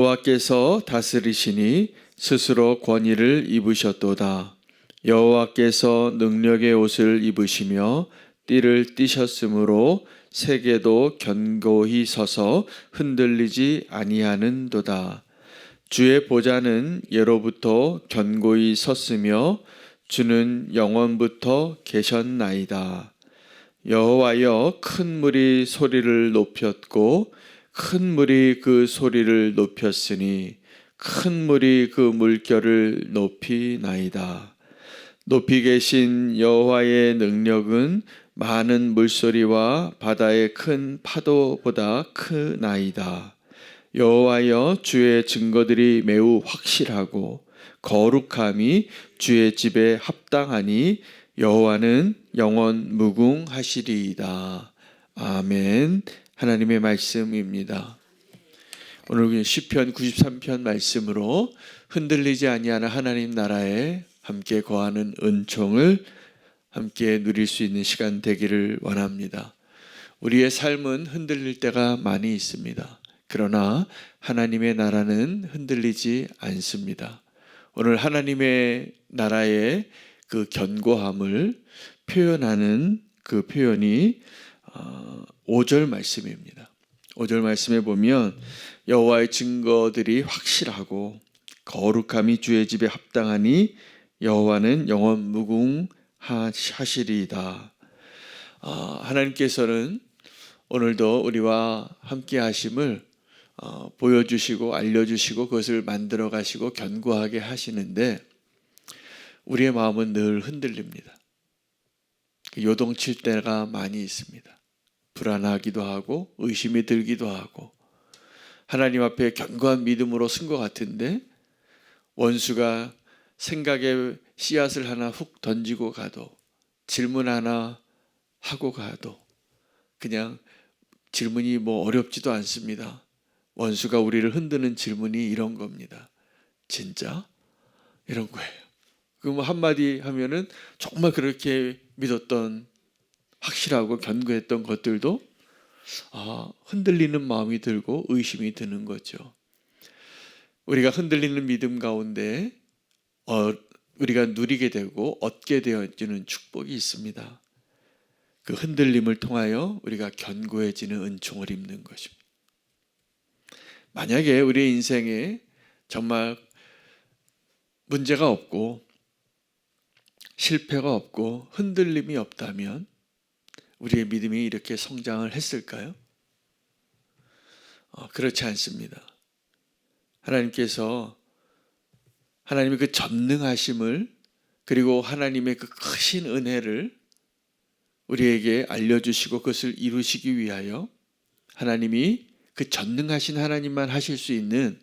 여호와께서 다스리시니 스스로 권위를 입으셨도다. 여호와께서 능력의 옷을 입으시며 띠를 띠셨으므로 세계도 견고히 서서 흔들리지 아니하는도다. 주의 보좌는 예로부터 견고히 섰으며 주는 영원부터 계셨나이다. 여호와여, 큰 물이 소리를 높였고 큰 물이 그 소리를 높였으니 큰 물이 그 물결을 높이나이다. 높이 계신 여호와의 능력은 많은 물소리와 바다의 큰 파도보다 크나이다. 여호와여, 주의 증거들이 매우 확실하고 거룩함이 주의 집에 합당하니 여호와는 영원 무궁하시리이다. 아멘. 하나님의 말씀입니다. 오늘 시편 93편 말씀으로 흔들리지 아니하는 하나님 나라에 함께 거하는 은총을 함께 누릴 수 있는 시간 되기를 원합니다. 우리의 삶은 흔들릴 때가 많이 있습니다. 그러나 하나님의 나라는 흔들리지 않습니다. 오늘 하나님의 나라의 그 견고함을 표현하는 그 표현이 5절 말씀입니다. 5절 말씀에 보면 여호와의 증거들이 확실하고 거룩함이 주의 집에 합당하니 여호와는 영원 무궁하시리이다. 하나님께서는 오늘도 우리와 함께 하심을 보여주시고 알려주시고 그것을 만들어 가시고 견고하게 하시는데 우리의 마음은 늘 흔들립니다. 요동칠 때가 많이 있습니다. 불안하기도 하고 의심이 들기도 하고 하나님 앞에 견고한 믿음으로 쓴 것 같은데 원수가 생각의 씨앗을 하나 훅 던지고 가도 질문 하나 하고 가도 그냥 질문이 어렵지도 않습니다. 원수가 우리를 흔드는 질문이 이런 겁니다. 진짜? 이런 거예요. 그럼 한마디 하면은 정말 그렇게 믿었던 확실하고 견고했던 것들도 흔들리는 마음이 들고 의심이 드는 거죠. 우리가 흔들리는 믿음 가운데 우리가 누리게 되고 얻게 되어지는 축복이 있습니다. 그 흔들림을 통하여 우리가 견고해지는 은총을 입는 것입니다. 만약에 우리의 인생에 정말 문제가 없고 실패가 없고 흔들림이 없다면 우리의 믿음이 이렇게 성장을 했을까요? 그렇지 않습니다. 하나님께서 하나님의 그 전능하심을 그리고 하나님의 그 크신 은혜를 우리에게 알려주시고 그것을 이루시기 위하여 하나님이 그 전능하신 하나님만 하실 수 있는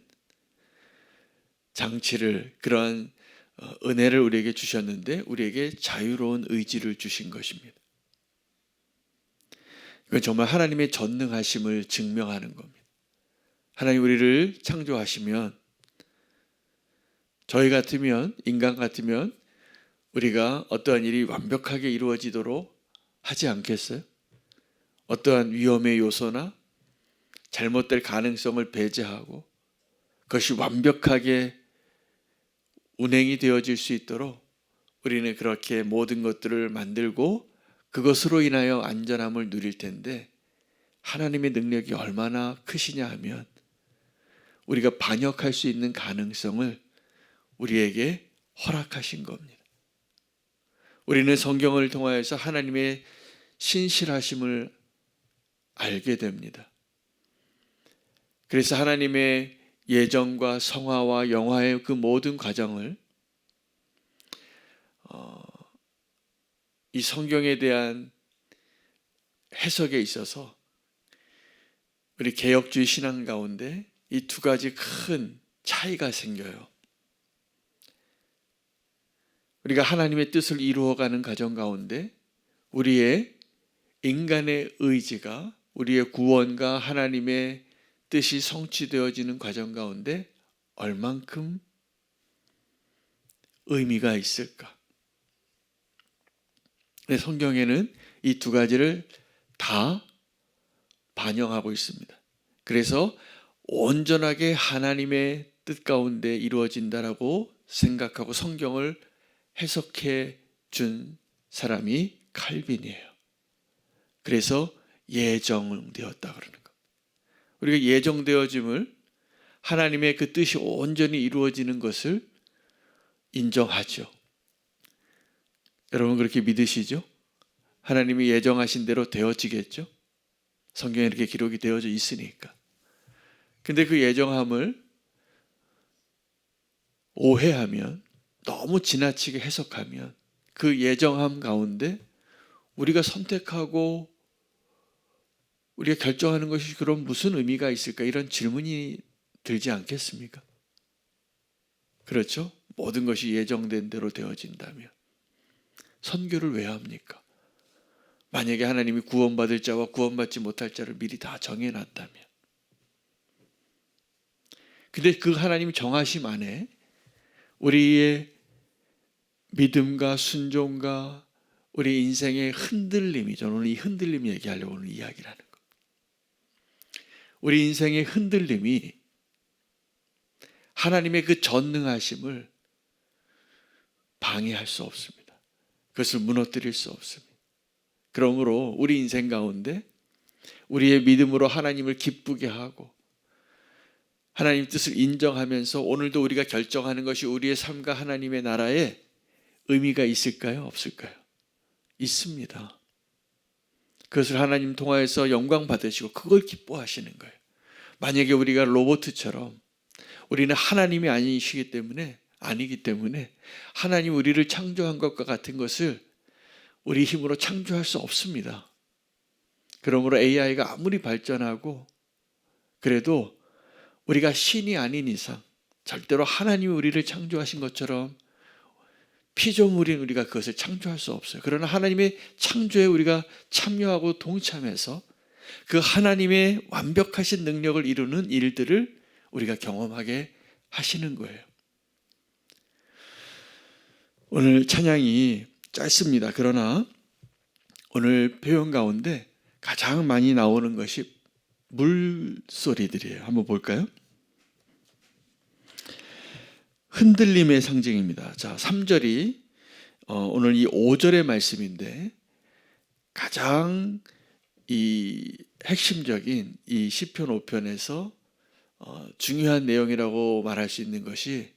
장치를 그러한 은혜를 우리에게 주셨는데 우리에게 자유로운 의지를 주신 것입니다. 이건 정말 하나님의 전능하심을 증명하는 겁니다. 하나님 우리를 창조하시면 저희 같으면 인간 같으면 우리가 어떠한 일이 완벽하게 이루어지도록 하지 않겠어요? 어떠한 위험의 요소나 잘못될 가능성을 배제하고 그것이 완벽하게 운행이 되어질 수 있도록 우리는 그렇게 모든 것들을 만들고 그것으로 인하여 안전함을 누릴 텐데 하나님의 능력이 얼마나 크시냐 하면 우리가 반역할 수 있는 가능성을 우리에게 허락하신 겁니다. 우리는 성경을 통하여서 하나님의 신실하심을 알게 됩니다. 그래서 하나님의 예정과 성화와 영화의 그 모든 과정을 이 성경에 대한 해석에 있어서 우리 개혁주의 신앙 가운데 이 두 가지 큰 차이가 생겨요. 우리가 하나님의 뜻을 이루어가는 과정 가운데 우리의 인간의 의지가 우리의 구원과 하나님의 뜻이 성취되어지는 과정 가운데 얼만큼 의미가 있을까? 성경에는 이 두 가지를 다 반영하고 있습니다. 그래서 온전하게 하나님의 뜻 가운데 이루어진다라고 생각하고 성경을 해석해 준 사람이 칼빈이에요. 그래서 예정되었다 그러는 것. 우리가 예정되어짐을, 하나님의 그 뜻이 온전히 이루어지는 것을 인정하죠. 여러분 그렇게 믿으시죠? 하나님이 예정하신 대로 되어지겠죠? 성경에 이렇게 기록이 되어져 있으니까. 근데 그 예정함을 오해하면, 너무 지나치게 해석하면 그 예정함 가운데 우리가 선택하고 우리가 결정하는 것이 그럼 무슨 의미가 있을까? 이런 질문이 들지 않겠습니까? 그렇죠? 모든 것이 예정된 대로 되어진다면 선교를 왜 합니까? 만약에 하나님이 구원받을 자와 구원받지 못할 자를 미리 다 정해놨다면. 근데 그 하나님 정하심 안에 우리의 믿음과 순종과 우리 인생의 흔들림이, 저는 오늘 이 흔들림 얘기하려고 오늘 이야기를 하는 거예요. 우리 인생의 흔들림이 하나님의 그 전능하심을 방해할 수 없습니다. 그것을 무너뜨릴 수 없습니다. 그러므로 우리 인생 가운데 우리의 믿음으로 하나님을 기쁘게 하고 하나님 뜻을 인정하면서 오늘도 우리가 결정하는 것이 우리의 삶과 하나님의 나라에 의미가 있을까요? 없을까요? 있습니다. 그것을 하나님 통하여서 영광 받으시고 그걸 기뻐하시는 거예요. 만약에 우리가 로봇처럼 우리는 하나님이 아니기 때문에 하나님 우리를 창조한 것과 같은 것을 우리 힘으로 창조할 수 없습니다. 그러므로 AI가 아무리 발전하고 그래도 우리가 신이 아닌 이상 절대로 하나님이 우리를 창조하신 것처럼 피조물인 우리가 그것을 창조할 수 없어요. 그러나 하나님의 창조에 우리가 참여하고 동참해서 그 하나님의 완벽하신 능력을 이루는 일들을 우리가 경험하게 하시는 거예요. 오늘 찬양이 짧습니다. 그러나 오늘 표현 가운데 가장 많이 나오는 것이 물소리들이에요. 한번 볼까요? 흔들림의 상징입니다. 자, 3절이 오늘 이 5절의 말씀인데 가장 이 핵심적인 이 시편 5편에서 중요한 내용이라고 말할 수 있는 것이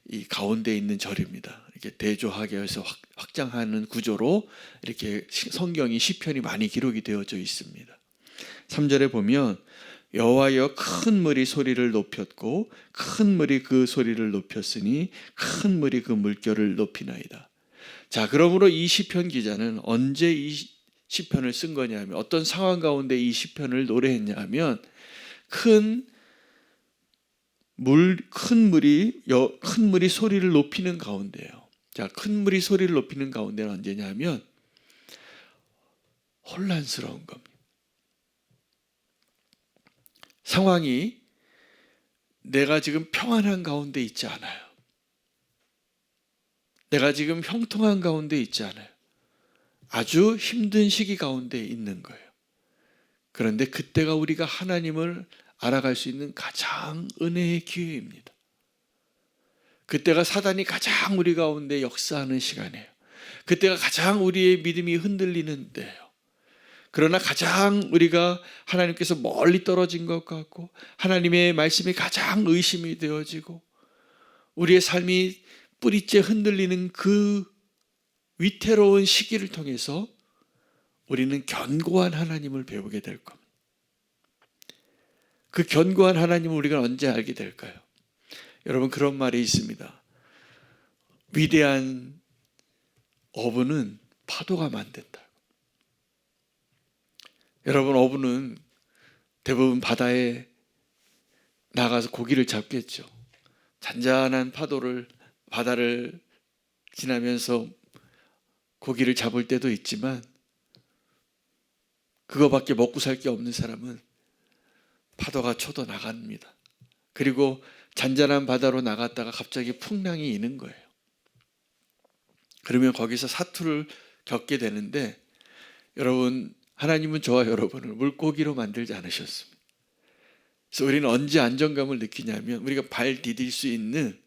이 가운데 있는 절입니다. 이렇게 대조하게 해서 확장하는 구조로 이렇게 성경이 시편이 많이 기록이 되어져 있습니다. 3절에 보면 여호와여 큰 물이 소리를 높였고 큰 물이 그 소리를 높였으니 큰 물이 그 물결을 높이나이다. 자, 그러므로 이 시편 기자는 언제 이 시편을 쓴 거냐면 어떤 상황 가운데 이 시편을 노래했냐 하면 큰 물이 소리를 높이는 가운데예요. 자, 큰 물이 소리를 높이는 가운데는 언제냐면 혼란스러운 겁니다. 상황이 내가 지금 평안한 가운데 있지 않아요. 내가 지금 형통한 가운데 있지 않아요. 아주 힘든 시기 가운데 있는 거예요. 그런데 그때가 우리가 하나님을 알아갈 수 있는 가장 은혜의 기회입니다. 그때가 사단이 가장 우리 가운데 역사하는 시간이에요. 그때가 가장 우리의 믿음이 흔들리는 때예요. 그러나 가장 우리가 하나님께서 멀리 떨어진 것 같고 하나님의 말씀이 가장 의심이 되어지고 우리의 삶이 뿌리째 흔들리는 그 위태로운 시기를 통해서 우리는 견고한 하나님을 배우게 될 겁니다. 그 견고한 하나님을 우리가 언제 알게 될까요? 여러분, 그런 말이 있습니다. 위대한 어부는 파도가 만든다. 여러분, 어부는 대부분 바다에 나가서 고기를 잡겠죠. 잔잔한 바다를 지나면서 고기를 잡을 때도 있지만 그거밖에 먹고 살 게 없는 사람은 파도가 쳐도 나갑니다. 그리고 잔잔한 바다로 나갔다가 갑자기 풍랑이 있는 거예요. 그러면 거기서 사투를 겪게 되는데 여러분, 하나님은 저와 여러분을 물고기로 만들지 않으셨습니다. 그래서 우리는 언제 안정감을 느끼냐면 우리가 발 디딜 수 있는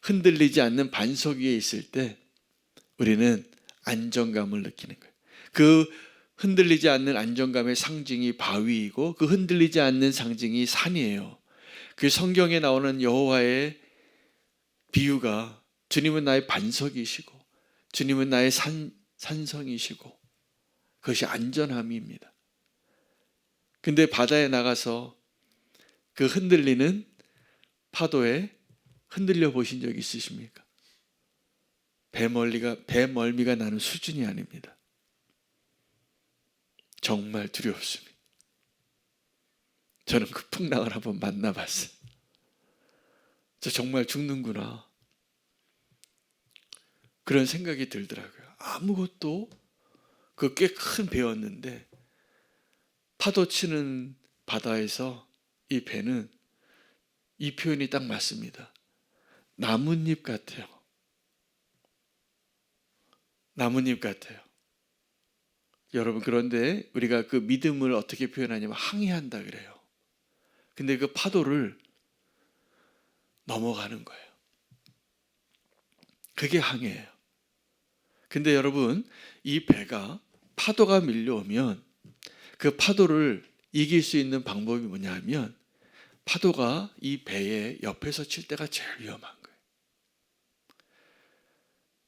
흔들리지 않는 반석 위에 있을 때 우리는 안정감을 느끼는 거예요. 그 흔들리지 않는 안정감의 상징이 바위이고 그 흔들리지 않는 상징이 산이에요. 그 성경에 나오는 여호와의 비유가 주님은 나의 반석이시고 주님은 나의 산성이시고 그것이 안전함입니다. 근데 바다에 나가서 그 흔들리는 파도에 흔들려 보신 적 있으십니까? 배멀미가 나는 수준이 아닙니다. 정말 두렵습니다. 저는 그 풍랑을 한번 만나봤어요. 저 정말 죽는구나. 그런 생각이 들더라고요. 아무것도 그 꽤 큰 배였는데 파도 치는 바다에서 이 배는 이 표현이 딱 맞습니다. 나뭇잎 같아요. 나뭇잎 같아요. 여러분, 그런데 우리가 그 믿음을 어떻게 표현하냐면 항해한다 그래요. 근데 그 파도를 넘어가는 거예요. 그게 항해예요. 근데 여러분, 이 배가 파도가 밀려오면 그 파도를 이길 수 있는 방법이 뭐냐 하면 파도가 이 배의 옆에서 칠 때가 제일 위험한 거예요.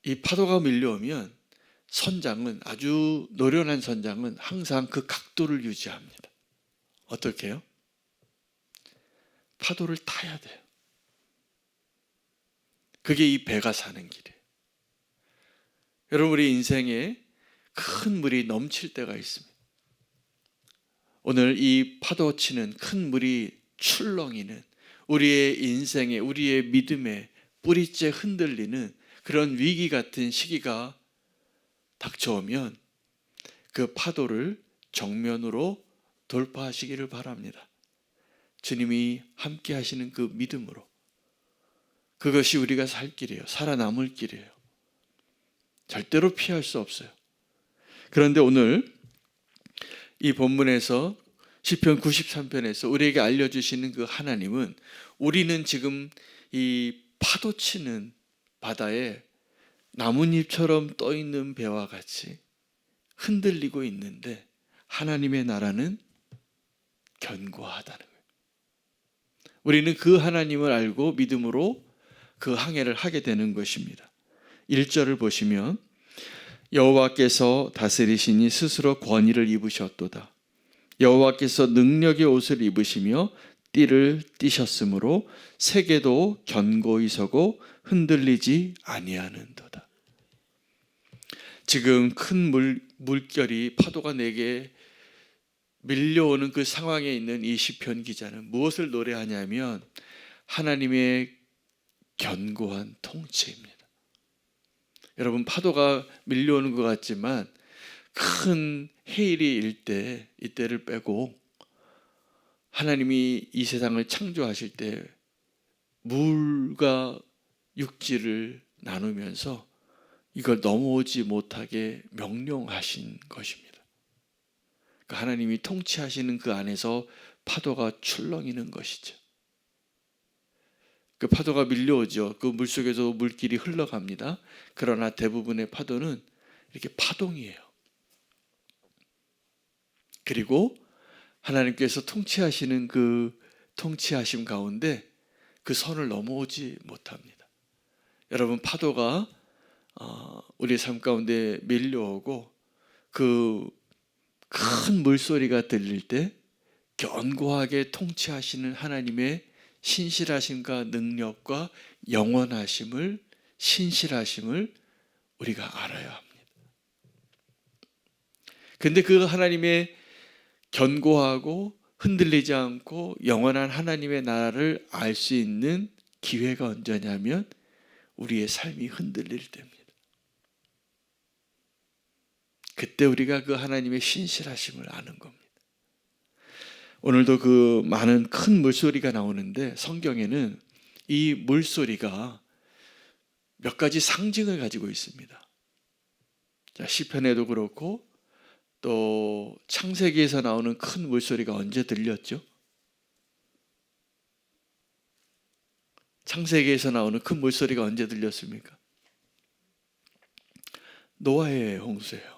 이 파도가 밀려오면 선장은, 아주 노련한 선장은 항상 그 각도를 유지합니다. 어떻게 해요? 파도를 타야 돼요. 그게 이 배가 사는 길이에요. 여러분, 우리 인생에 큰 물이 넘칠 때가 있습니다. 오늘 이 파도 치는 큰 물이 출렁이는 우리의 인생에, 우리의 믿음에 뿌리째 흔들리는 그런 위기 같은 시기가 닥쳐오면 그 파도를 정면으로 돌파하시기를 바랍니다. 주님이 함께 하시는 그 믿음으로. 그것이 우리가 살 길이에요. 살아남을 길이에요. 절대로 피할 수 없어요. 그런데 오늘 이 본문에서 시편 93편에서 우리에게 알려주시는 그 하나님은 우리는 지금 이 파도치는 바다에 나뭇잎처럼 떠있는 배와 같이 흔들리고 있는데 하나님의 나라는 견고하다는 거예요. 우리는 그 하나님을 알고 믿음으로 그 항해를 하게 되는 것입니다. 1절을 보시면 여호와께서 다스리시니 스스로 권위를 입으셨도다. 여호와께서 능력의 옷을 입으시며 띠를 띠셨으므로 세계도 견고히 서고 흔들리지 아니하는도다. 지금 큰 물결이 파도가 내게 밀려오는 그 상황에 있는 이 시편 기자는 무엇을 노래하냐면 하나님의 견고한 통치입니다. 여러분, 파도가 밀려오는 것 같지만 큰 해일이 일 때, 이때를 빼고 하나님이 이 세상을 창조하실 때 물과 육지를 나누면서 이걸 넘어오지 못하게 명령하신 것입니다. 그러니까 하나님이 통치하시는 그 안에서 파도가 출렁이는 것이죠. 그 파도가 밀려오죠. 그 물속에서 물길이 흘러갑니다. 그러나 대부분의 파도는 이렇게 파동이에요. 그리고 하나님께서 통치하시는 그 통치하심 가운데 그 선을 넘어오지 못합니다. 여러분, 파도가 우리 삶 가운데 밀려오고 그 큰 물소리가 들릴 때 견고하게 통치하시는 하나님의 신실하심과 능력과 영원하심을, 신실하심을 우리가 알아야 합니다. 근데 그 하나님의 견고하고 흔들리지 않고 영원한 하나님의 나라를 알 수 있는 기회가 언제냐면 우리의 삶이 흔들릴 때입니다. 그때 우리가 그 하나님의 신실하심을 아는 겁니다. 오늘도 그 많은 큰 물소리가 나오는데 성경에는 이 물소리가 몇 가지 상징을 가지고 있습니다. 자, 시편에도 그렇고 또 창세기에서 나오는 큰 물소리가 언제 들렸죠? 창세기에서 나오는 큰 물소리가 언제 들렸습니까? 노아의 홍수예요.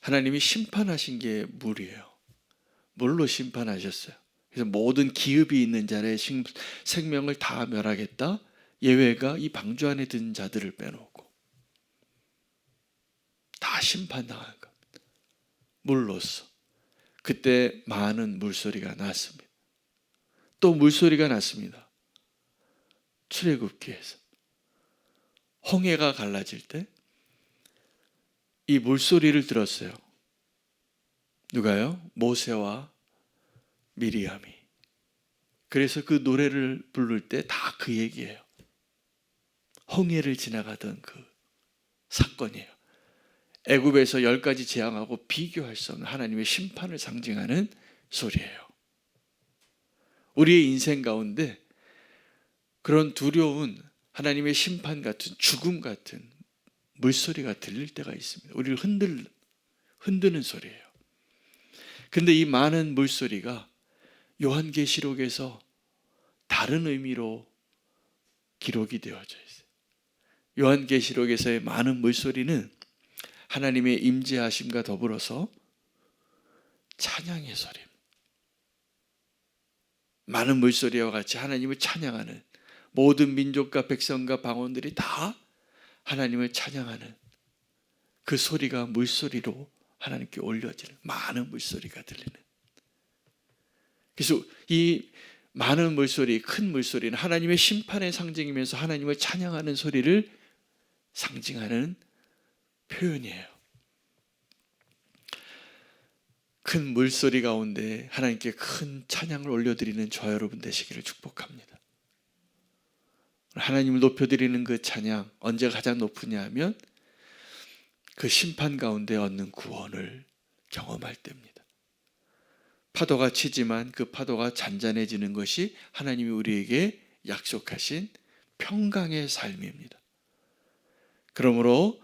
하나님이 심판하신 게 물이에요. 물로 심판하셨어요. 그래서 모든 기업이 있는 자의 생명을 다 멸하겠다. 예외가 이 방주 안에 든 자들을 빼놓고 다 심판당한 겁니다. 물로써. 그때 많은 물소리가 났습니다. 또 물소리가 났습니다. 출애굽기에서 홍해가 갈라질 때 이 물소리를 들었어요. 누가요? 모세와 미리암이. 그래서 그 노래를 부를 때 다 그 얘기예요. 홍해를 지나가던 그 사건이에요. 애굽에서 10가지 재앙하고 비교할 수 없는 하나님의 심판을 상징하는 소리예요. 우리의 인생 가운데 그런 두려운 하나님의 심판 같은 죽음 같은 물소리가 들릴 때가 있습니다. 우리를 흔드는 소리예요. 근데 이 많은 물소리가 요한계시록에서 다른 의미로 기록이 되어져 있어요. 요한계시록에서의 많은 물소리는 하나님의 임재하심과 더불어서 찬양의 소리. 많은 물소리와 같이 하나님을 찬양하는 모든 민족과 백성과 방언들이 다 하나님을 찬양하는 그 소리가 물소리로 하나님께 올려지는 많은 물소리가 들리는. 그래서 이 많은 물소리, 큰 물소리는 하나님의 심판의 상징이면서 하나님을 찬양하는 소리를 상징하는 표현이에요. 큰 물소리 가운데 하나님께 큰 찬양을 올려드리는 저와 여러분 되시기를 축복합니다. 하나님을 높여드리는 그 찬양, 언제 가장 높으냐 하면 그 심판 가운데 얻는 구원을 경험할 때입니다. 파도가 치지만 그 파도가 잔잔해지는 것이 하나님이 우리에게 약속하신 평강의 삶입니다. 그러므로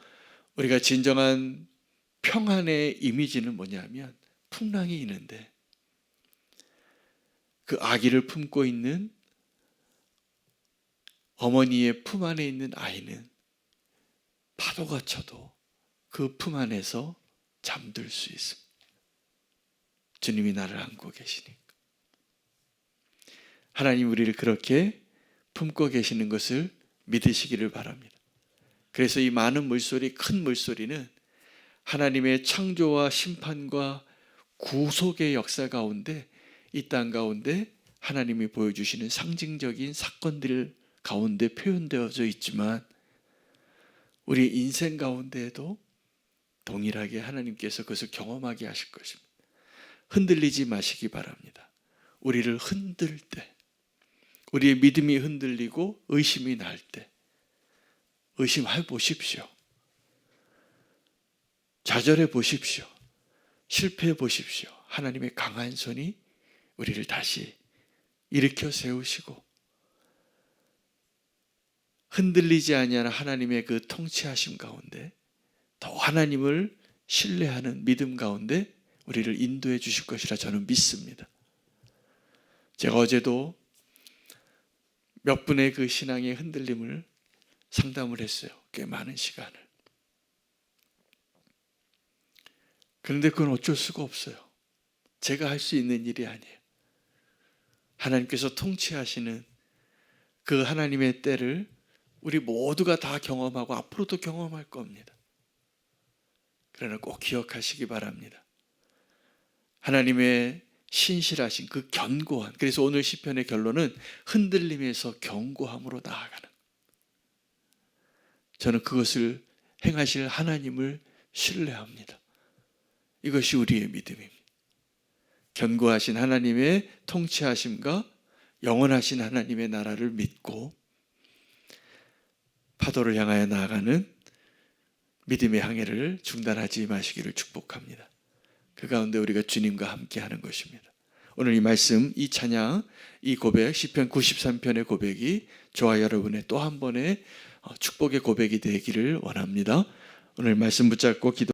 우리가 진정한 평안의 이미지는 뭐냐면 풍랑이 있는데 그 아기를 품고 있는 어머니의 품 안에 있는 아이는 파도가 쳐도 그 품 안에서 잠들 수 있습니다. 주님이 나를 안고 계시니까. 하나님 우리를 그렇게 품고 계시는 것을 믿으시기를 바랍니다. 그래서 이 많은 물소리, 큰 물소리는 하나님의 창조와 심판과 구속의 역사 가운데 이 땅 가운데 하나님이 보여주시는 상징적인 사건들 가운데 표현되어져 있지만 우리 인생 가운데에도 동일하게 하나님께서 그것을 경험하게 하실 것입니다. 흔들리지 마시기 바랍니다. 우리를 흔들 때, 우리의 믿음이 흔들리고 의심이 날 때 의심해 보십시오. 좌절해 보십시오. 실패해 보십시오. 하나님의 강한 손이 우리를 다시 일으켜 세우시고 흔들리지 아니하는 하나님의 그 통치하심 가운데 더 하나님을 신뢰하는 믿음 가운데 우리를 인도해 주실 것이라 저는 믿습니다. 제가 어제도 몇 분의 그 신앙의 흔들림을 상담을 했어요. 꽤 많은 시간을. 그런데 그건 어쩔 수가 없어요. 제가 할 수 있는 일이 아니에요. 하나님께서 통치하시는 그 하나님의 때를 우리 모두가 다 경험하고 앞으로도 경험할 겁니다. 그러나 꼭 기억하시기 바랍니다. 하나님의 신실하신 그 견고한, 그래서 오늘 시편의 결론은 흔들림에서 견고함으로 나아가는. 저는 그것을 행하실 하나님을 신뢰합니다. 이것이 우리의 믿음입니다. 견고하신 하나님의 통치하심과 영원하신 하나님의 나라를 믿고 파도를 향하여 나아가는 믿음의 항해를 중단하지 마시기를 축복합니다. 그 가운데 우리가 주님과 함께 하는 것입니다. 오늘 이 말씀, 이 찬양, 이 고백, 시편 93편의 고백이 저와 여러분의 또 한 번의 축복의 고백이 되기를 원합니다. 오늘 말씀 붙잡고 기도